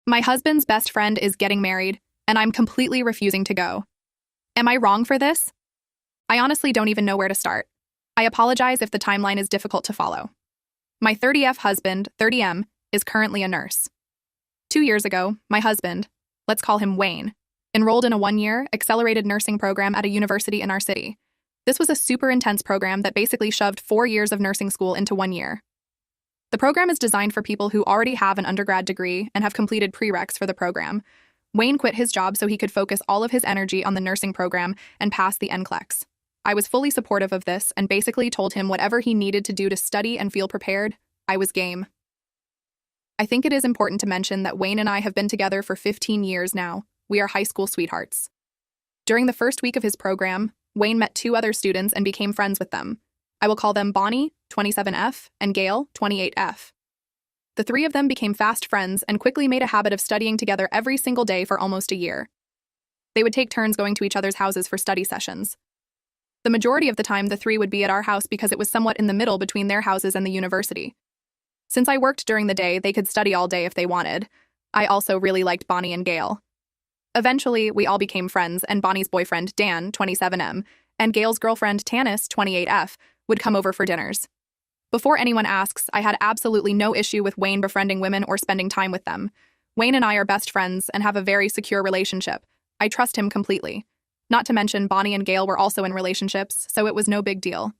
My husband's best friend is getting married, and I'm completely refusing to go. Am I wrong for this? I honestly don't even know where to start. I apologize if the timeline is difficult to follow. My 30F husband, 30M, is currently a nurse. 2 years ago, my husband, let's call him Wayne, enrolled in a 1-year accelerated nursing program at a university in our city. This was a super intense program that basically shoved 4 years of nursing school into 1 year. The program is designed for people who already have an undergrad degree and have completed prereqs for the program. Wayne quit his job so he could focus all of his energy on the nursing program and pass the NCLEX. I was fully supportive of this and basically told him whatever he needed to do to study and feel prepared, I was game. I think it is important to mention that Wayne and I have been together for 15 years now. We are high school sweethearts. During the first week of his program, Wayne met 2 other students and became friends with them. I will call them Bonnie, 27F, and Gail, 28F. The 3 of them became fast friends and quickly made a habit of studying together every single day for almost a year. They would take turns going to each other's houses for study sessions. The majority of the time, the 3 would be at our house because it was somewhat in the middle between their houses and the university. Since I worked during the day, they could study all day if they wanted. I also really liked Bonnie and Gail. Eventually, we all became friends, and Bonnie's boyfriend, Dan, 27M, and Gail's girlfriend, Tanis, 28F, would come over for dinners. Before anyone asks, I had absolutely no issue with Wayne befriending women or spending time with them. Wayne and I are best friends and have a very secure relationship. I trust him completely. Not to mention, Bonnie and Gail were also in relationships, so it was no big deal.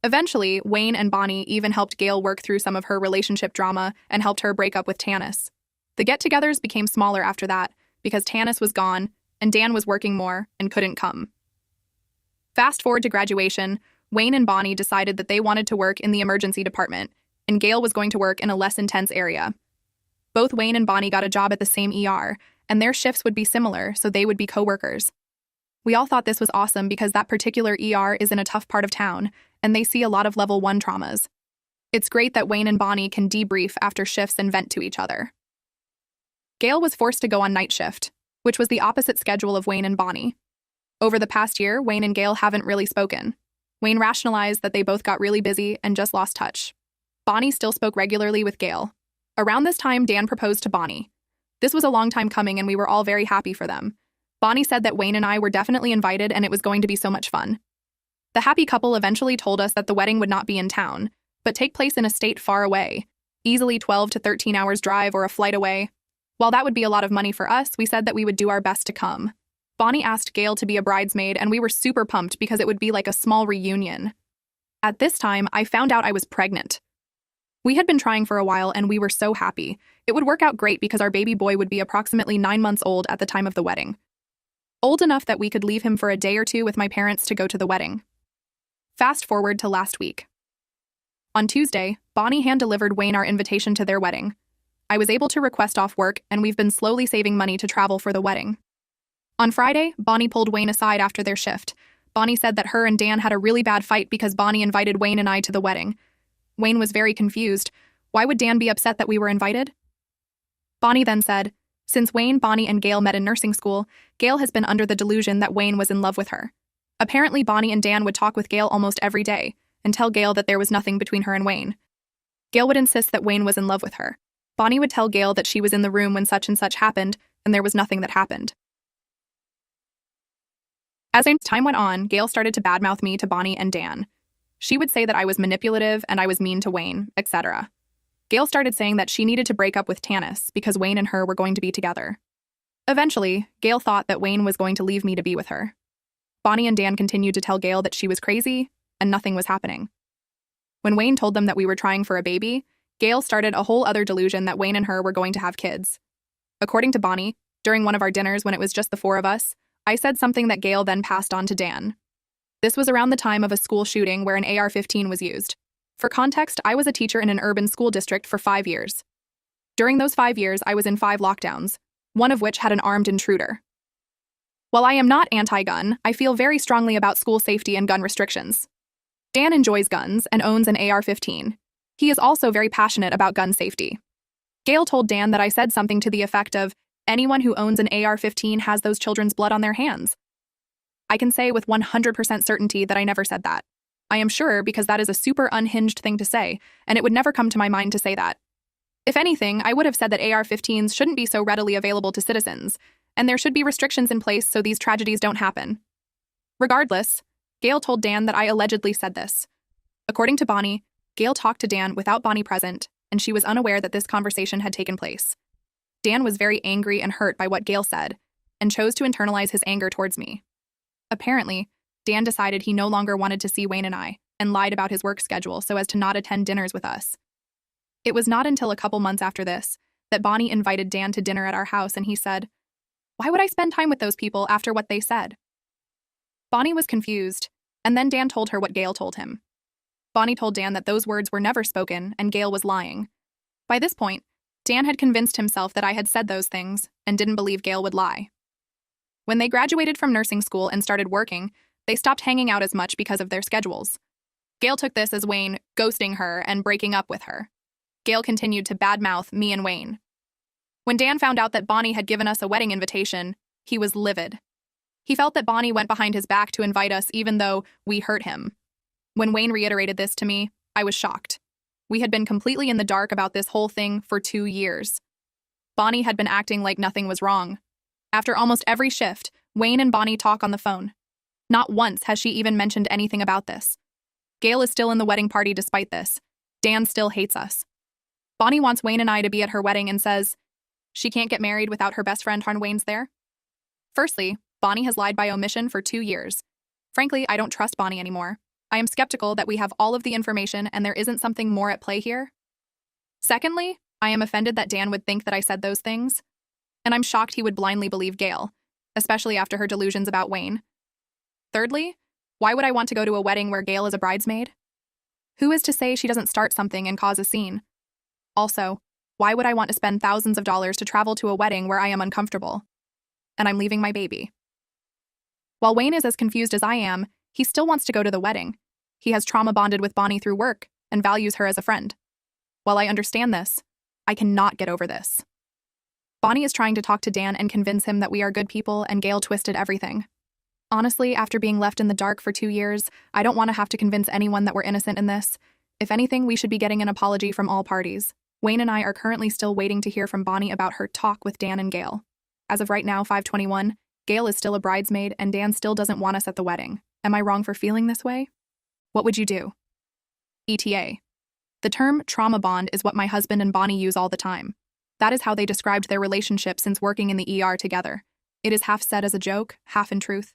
Eventually, Wayne and Bonnie even helped Gail work through some of her relationship drama and helped her break up with Tanis. The get-togethers became smaller after that because Tanis was gone and Dan was working more and couldn't come. Fast forward to graduation, Wayne and Bonnie decided that they wanted to work in the emergency department, and Gail was going to work in a less intense area. Both Wayne and Bonnie got a job at the same ER, and their shifts would be similar, so they would be co-workers. We all thought this was awesome because that particular ER is in a tough part of town, and they see a lot of level 1 traumas. It's great that Wayne and Bonnie can debrief after shifts and vent to each other. Gail was forced to go on night shift, which was the opposite schedule of Wayne and Bonnie. Over the past year, Wayne and Gail haven't really spoken. Wayne rationalized that they both got really busy and just lost touch. Bonnie still spoke regularly with Gail. Around this time, Dan proposed to Bonnie. This was a long time coming and we were all very happy for them. Bonnie said that Wayne and I were definitely invited and it was going to be so much fun. The happy couple eventually told us that the wedding would not be in town, but take place in a state far away, easily 12 to 13 hours drive or a flight away. While that would be a lot of money for us, we said that we would do our best to come. Bonnie asked Gail to be a bridesmaid, and we were super pumped because it would be like a small reunion. At this time, I found out I was pregnant. We had been trying for a while, and we were so happy. It would work out great because our baby boy would be approximately 9 months old at the time of the wedding. Old enough that we could leave him for a day or 2 with my parents to go to the wedding. Fast forward to last week. On Tuesday, Bonnie hand-delivered Wayne our invitation to their wedding. I was able to request off work, and we've been slowly saving money to travel for the wedding. On Friday, Bonnie pulled Wayne aside after their shift. Bonnie said that her and Dan had a really bad fight because Bonnie invited Wayne and I to the wedding. Wayne was very confused. Why would Dan be upset that we were invited? Bonnie then said, since Wayne, Bonnie, and Gail met in nursing school, Gail has been under the delusion that Wayne was in love with her. Apparently, Bonnie and Dan would talk with Gail almost every day and tell Gail that there was nothing between her and Wayne. Gail would insist that Wayne was in love with her. Bonnie would tell Gail that she was in the room when such and such happened, and there was nothing that happened. As time went on, Gail started to badmouth me to Bonnie and Dan. She would say that I was manipulative and I was mean to Wayne, etc. Gail started saying that she needed to break up with Tanis because Wayne and her were going to be together. Eventually, Gail thought that Wayne was going to leave me to be with her. Bonnie and Dan continued to tell Gail that she was crazy and nothing was happening. When Wayne told them that we were trying for a baby, Gail started a whole other delusion that Wayne and her were going to have kids. According to Bonnie, during one of our dinners when it was just the 4 of us, I said something that Gail then passed on to Dan. This was around the time of a school shooting where an AR-15 was used. For context, I was a teacher in an urban school district for 5 years. During those 5 years, I was in 5 lockdowns, one of which had an armed intruder. While I am not anti-gun, I feel very strongly about school safety and gun restrictions. Dan enjoys guns and owns an AR-15. He is also very passionate about gun safety. Gail told Dan that I said something to the effect of, anyone who owns an AR-15 has those children's blood on their hands. I can say with 100% certainty that I never said that. I am sure because that is a super unhinged thing to say, and it would never come to my mind to say that. If anything, I would have said that AR-15s shouldn't be so readily available to citizens, and there should be restrictions in place so these tragedies don't happen. Regardless, Gail told Dan that I allegedly said this. According to Bonnie, Gail talked to Dan without Bonnie present, and she was unaware that this conversation had taken place. Dan was very angry and hurt by what Gail said, and chose to internalize his anger towards me. Apparently, Dan decided he no longer wanted to see Wayne and I, and lied about his work schedule so as to not attend dinners with us. It was not until a couple months after this that Bonnie invited Dan to dinner at our house, and he said, "Why would I spend time with those people after what they said?" Bonnie was confused, and then Dan told her what Gail told him. Bonnie told Dan that those words were never spoken and Gail was lying. By this point, Dan had convinced himself that I had said those things and didn't believe Gail would lie. When they graduated from nursing school and started working, they stopped hanging out as much because of their schedules. Gail took this as Wayne ghosting her and breaking up with her. Gail continued to badmouth me and Wayne. When Dan found out that Bonnie had given us a wedding invitation, he was livid. He felt that Bonnie went behind his back to invite us even though we hurt him. When Wayne reiterated this to me, I was shocked. We had been completely in the dark about this whole thing for 2 years. Bonnie had been acting like nothing was wrong. After almost every shift, Wayne and Bonnie talk on the phone. Not once has she even mentioned anything about this. Gail is still in the wedding party despite this. Dan still hates us. Bonnie wants Wayne and I to be at her wedding and says she can't get married without her best friend Han Wayne's there. Firstly, Bonnie has lied by omission for 2 years. Frankly, I don't trust Bonnie anymore. I am skeptical that we have all of the information and there isn't something more at play here. Secondly, I am offended that Dan would think that I said those things. And I'm shocked he would blindly believe Gail, especially after her delusions about Wayne. Thirdly, why would I want to go to a wedding where Gail is a bridesmaid? Who is to say she doesn't start something and cause a scene? Also, why would I want to spend thousands of dollars to travel to a wedding where I am uncomfortable? And I'm leaving my baby. While Wayne is as confused as I am, he still wants to go to the wedding. He has trauma bonded with Bonnie through work and values her as a friend. While I understand this, I cannot get over this. Bonnie is trying to talk to Dan and convince him that we are good people and Gail twisted everything. Honestly, after being left in the dark for 2 years, I don't want to have to convince anyone that we're innocent in this. If anything, we should be getting an apology from all parties. Wayne and I are currently still waiting to hear from Bonnie about her talk with Dan and Gail. As of right now, 5/21, Gail is still a bridesmaid and Dan still doesn't want us at the wedding. Am I wrong for feeling this way? What would you do? ETA. The term trauma bond is what my husband and Bonnie use all the time. That is how they described their relationship since working in the ER together. It is half said as a joke, half in truth.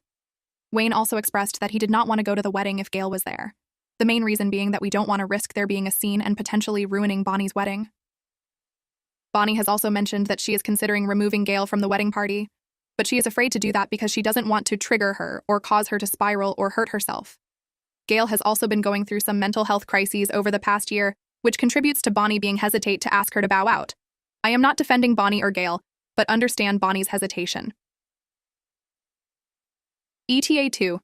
Wayne also expressed that he did not want to go to the wedding if Gail was there. The main reason being that we don't want to risk there being a scene and potentially ruining Bonnie's wedding. Bonnie has also mentioned that she is considering removing Gail from the wedding party, but she is afraid to do that because she doesn't want to trigger her or cause her to spiral or hurt herself. Gail has also been going through some mental health crises over the past year, which contributes to Bonnie being hesitant to ask her to bow out. I am not defending Bonnie or Gail, but understand Bonnie's hesitation. ETA 2.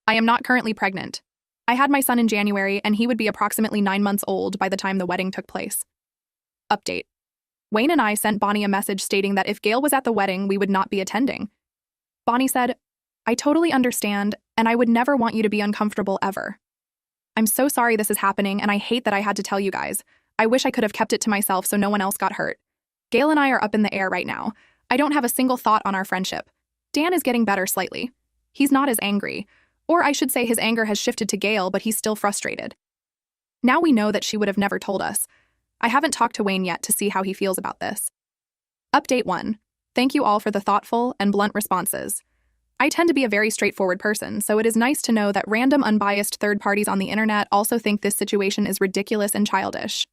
I am not currently pregnant. I had my son in January, and he would be approximately 9 months old by the time the wedding took place. Update. Wayne and I sent Bonnie a message stating that if Gail was at the wedding, we would not be attending. Bonnie said, "I totally understand, and I would never want you to be uncomfortable ever. I'm so sorry this is happening, and I hate that I had to tell you guys. I wish I could have kept it to myself so no one else got hurt. Gail and I are up in the air right now. I don't have a single thought on our friendship. Dan is getting better slightly. He's not as angry. Or I should say his anger has shifted to Gail, but he's still frustrated. Now we know that she would have never told us. I haven't talked to Wayne yet to see how he feels about this." Update 1. Thank you all for the thoughtful and blunt responses. I tend to be a very straightforward person, so it is nice to know that random unbiased third parties on the internet also think this situation is ridiculous and childish.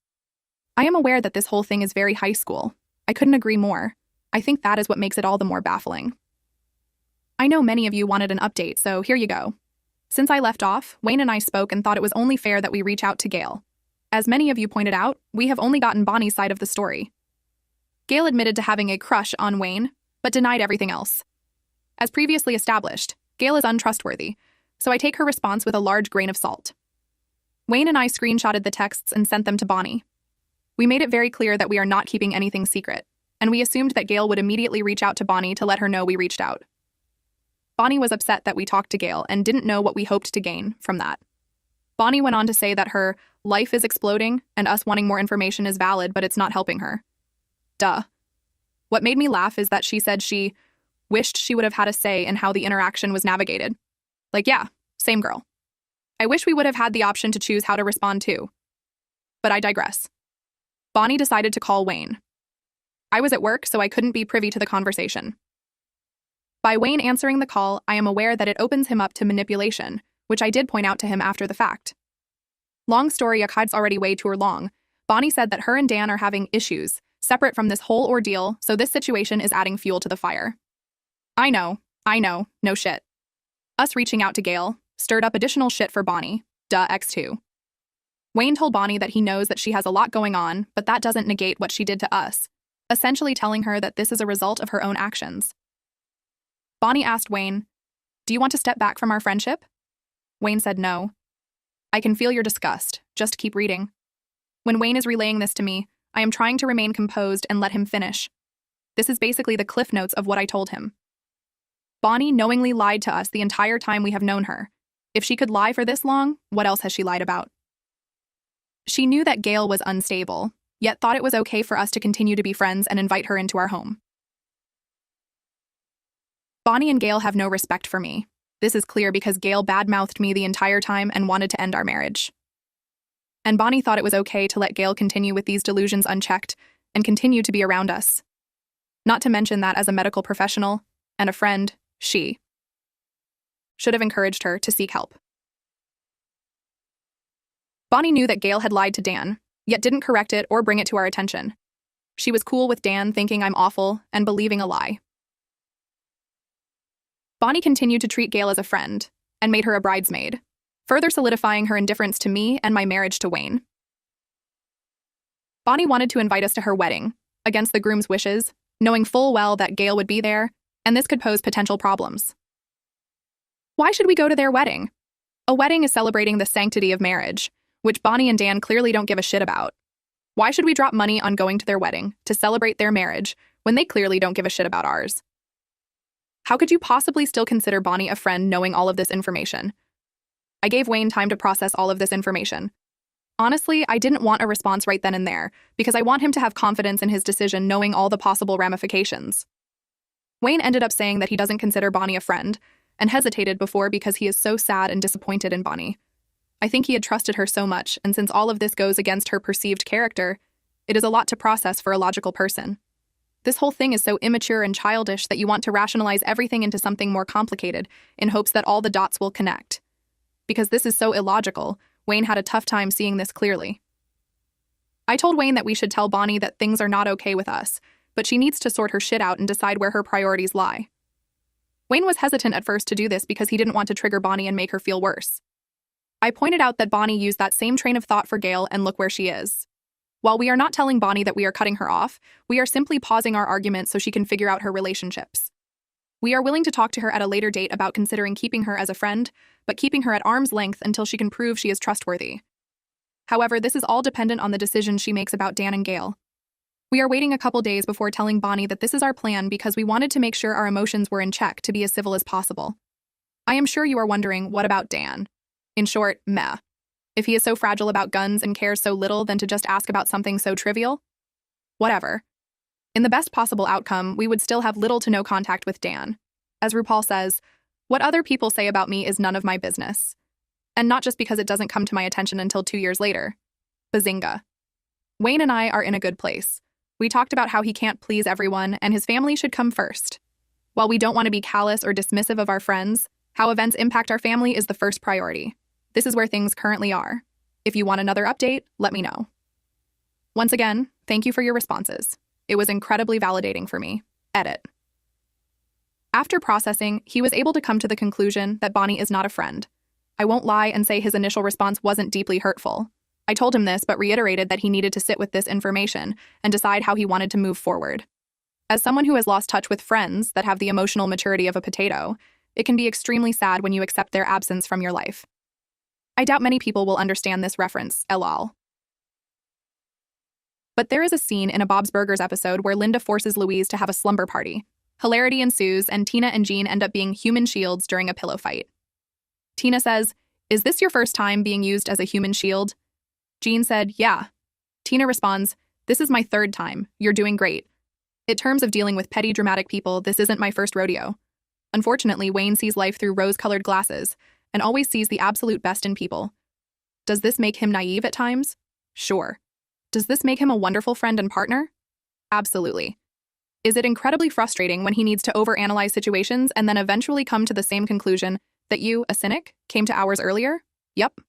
I am aware that this whole thing is very high school. I couldn't agree more. I think that is what makes it all the more baffling. I know many of you wanted an update, so here you go. Since I left off, Wayne and I spoke and thought it was only fair that we reach out to Gail. As many of you pointed out, we have only gotten Bonnie's side of the story. Gail admitted to having a crush on Wayne, but denied everything else. As previously established, Gail is untrustworthy, so I take her response with a large grain of salt. Wayne and I screenshotted the texts and sent them to Bonnie. We made it very clear that we are not keeping anything secret, and we assumed that Gail would immediately reach out to Bonnie to let her know we reached out. Bonnie was upset that we talked to Gail and didn't know what we hoped to gain from that. Bonnie went on to say that her life is exploding and us wanting more information is valid, but it's not helping her. Duh. What made me laugh is that she said she wished she would have had a say in how the interaction was navigated. Like, yeah, same girl. I wish we would have had the option to choose how to respond too. But I digress. Bonnie decided to call Wayne. I was at work, so I couldn't be privy to the conversation. By Wayne answering the call, I am aware that it opens him up to manipulation, which I did point out to him after the fact. Long story, it's already way too long. Bonnie said that her and Dan are having issues, separate from this whole ordeal, so this situation is adding fuel to the fire. I know, no shit. Us reaching out to Gail stirred up additional shit for Bonnie, X2. Wayne told Bonnie that he knows that she has a lot going on, but that doesn't negate what she did to us, essentially telling her that this is a result of her own actions. Bonnie asked Wayne, "Do you want to step back from our friendship?" Wayne said no. I can feel your disgust. Just keep reading. When Wayne is relaying this to me, I am trying to remain composed and let him finish. This is basically the cliff notes of what I told him. Bonnie knowingly lied to us the entire time we have known her. If she could lie for this long, what else has she lied about? She knew that Gail was unstable, yet thought it was okay for us to continue to be friends and invite her into our home. Bonnie and Gail have no respect for me. This is clear because Gail badmouthed me the entire time and wanted to end our marriage. And Bonnie thought it was okay to let Gail continue with these delusions unchecked and continue to be around us. Not to mention that as a medical professional and a friend, she should have encouraged her to seek help. Bonnie knew that Gail had lied to Dan, yet didn't correct it or bring it to our attention. She was cool with Dan thinking I'm awful and believing a lie. Bonnie continued to treat Gail as a friend and made her a bridesmaid, further solidifying her indifference to me and my marriage to Wayne. Bonnie wanted to invite us to her wedding, against the groom's wishes, knowing full well that Gail would be there, and this could pose potential problems. Why should we go to their wedding? A wedding is celebrating the sanctity of marriage, which Bonnie and Dan clearly don't give a shit about. Why should we drop money on going to their wedding to celebrate their marriage when they clearly don't give a shit about ours? How could you possibly still consider Bonnie a friend knowing all of this information? I gave Wayne time to process all of this information. Honestly, I didn't want a response right then and there, because I want him to have confidence in his decision knowing all the possible ramifications. Wayne ended up saying that he doesn't consider Bonnie a friend, and hesitated before because he is so sad and disappointed in Bonnie. I think he had trusted her so much, and since all of this goes against her perceived character, it is a lot to process for a logical person. This whole thing is so immature and childish that you want to rationalize everything into something more complicated in hopes that all the dots will connect. Because this is so illogical, Wayne had a tough time seeing this clearly. I told Wayne that we should tell Bonnie that things are not okay with us, but she needs to sort her shit out and decide where her priorities lie. Wayne was hesitant at first to do this because he didn't want to trigger Bonnie and make her feel worse. I pointed out that Bonnie used that same train of thought for Gail, and look where she is. While we are not telling Bonnie that we are cutting her off, we are simply pausing our argument so she can figure out her relationships. We are willing to talk to her at a later date about considering keeping her as a friend, but keeping her at arm's length until she can prove she is trustworthy. However, this is all dependent on the decision she makes about Dan and Gail. We are waiting a couple days before telling Bonnie that this is our plan because we wanted to make sure our emotions were in check to be as civil as possible. I am sure you are wondering, what about Dan? In short, meh. If he is so fragile about guns and cares so little, then to just ask about something so trivial? Whatever. In the best possible outcome, we would still have little to no contact with Dan. As RuPaul says, what other people say about me is none of my business. And not just because it doesn't come to my attention until 2 years later. Bazinga. Wayne and I are in a good place. We talked about how he can't please everyone and his family should come first. While we don't want to be callous or dismissive of our friends, how events impact our family is the first priority. This is where things currently are. If you want another update, let me know. Once again, thank you for your responses. It was incredibly validating for me. Edit. After processing, he was able to come to the conclusion that Bonnie is not a friend. I won't lie and say his initial response wasn't deeply hurtful. I told him this, but reiterated that he needed to sit with this information and decide how he wanted to move forward. As someone who has lost touch with friends that have the emotional maturity of a potato, it can be extremely sad when you accept their absence from your life. I doubt many people will understand this reference, lol. But there is a scene in a Bob's Burgers episode where Linda forces Louise to have a slumber party. Hilarity ensues, and Tina and Jean end up being human shields during a pillow fight. Tina says, Is this your first time being used as a human shield? Jean said, yeah. Tina responds, this is my third time. You're doing great. In terms of dealing with petty, dramatic people, this isn't my first rodeo. Unfortunately, Wayne sees life through rose-colored glasses and always sees the absolute best in people. Does this make him naive at times? Sure. Does this make him a wonderful friend and partner? Absolutely. Is it incredibly frustrating when he needs to overanalyze situations and then eventually come to the same conclusion that you, a cynic, came to hours earlier? Yup.